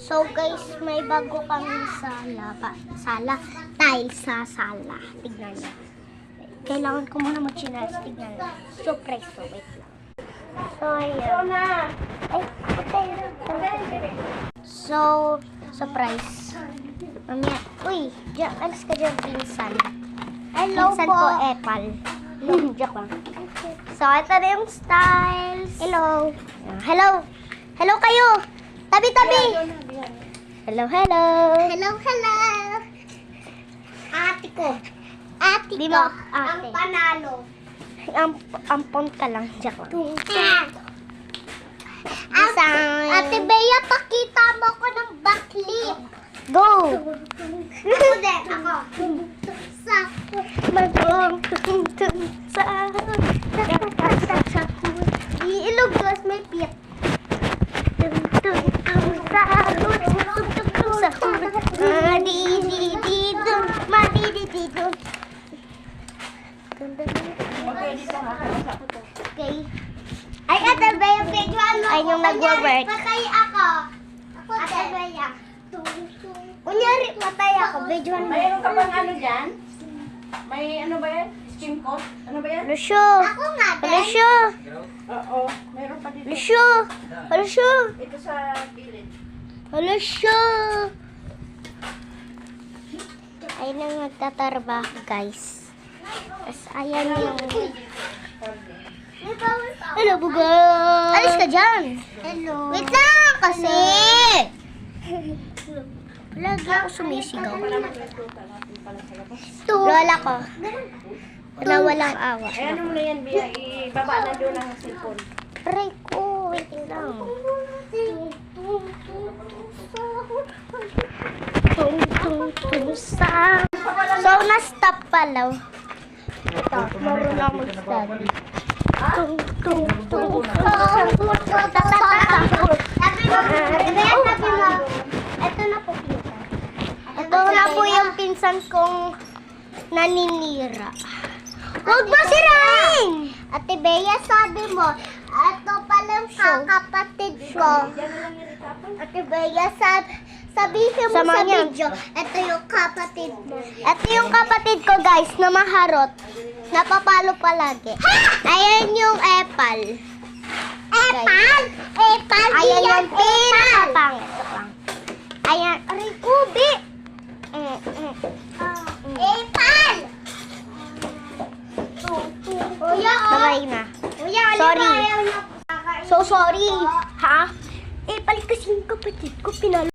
So guys, may bago kami sala. Tiles sa sala. Tignan niyo. Kailangan ko muna mag-chinas. Tignan niyo. Surprise to. Wait lang. So, ayan. Ay, okay. So, surprise. Mamaya. Uy, alis ka dyan, pinsan. Hello pinsan po. Epal. Joke lang. So, ito na yung styles. Hello. Hello. Hello kayo. Tabi-tabi. Hello, hello. Hello, hello. Ate ko. Ate ko. Ang panalo. Ampon ka lang. Joke lang. Ate Bea, pakita mo ko ng backflip. Go. Ako din. Ako. Sa. Magong. Sa. Iilog guys, may pit. Okay. Ay, Ate Bea, videoan mo. Ay, yung nag-work. Patay ako. Ako, Ate Bea. Kunyari, patay ako. Videoan mo. Mayroon ka bang ano dyan? May ano ba yan? Steam coat? Ano ba yan? Lucio. Ako nga din. Lucio. Oo. Mayroon pa dito. Lucio. Lucio. Ito sa gilid. Lucio. Ayun ang nagtatrabaho, guys. Tapos, ayan yung... Hello, bugay! Alis ka dyan! Hello! Wait lang kasi! Lagi ako sumisigaw. Lola ko. Na walang awa. Ay, ano mo na yan, Bia? Ibaba na doon ang cellphone. Aray ko! Wait lang. Tung, tung, tung, sa... So, na-stop pala. Ito, marunong ako mag-study. Tung, tung, tung, sa... Sabi mo, Ito na po, pinsan. Ito na po yung pinsan kong naninira. Huwag mo sirain! Ate Bea, sabi mo, ito palang kakapatid ko. Ate Bea, sabihin mo Sama sa niya. video, ito yung kapatid mo. Ito yung kapatid ko, guys, na maharot. Napapalo palagi. Ayan yung epal. Epal? Epal? Ayan Diyan, yung pinakapangit. Ito lang. Ayan. Aray, kubi! Epal! Kuya, Sabay na. Kuya, Sorry. ayaw na. So, sorry. Ha? Epal kasi yung kapatid ko.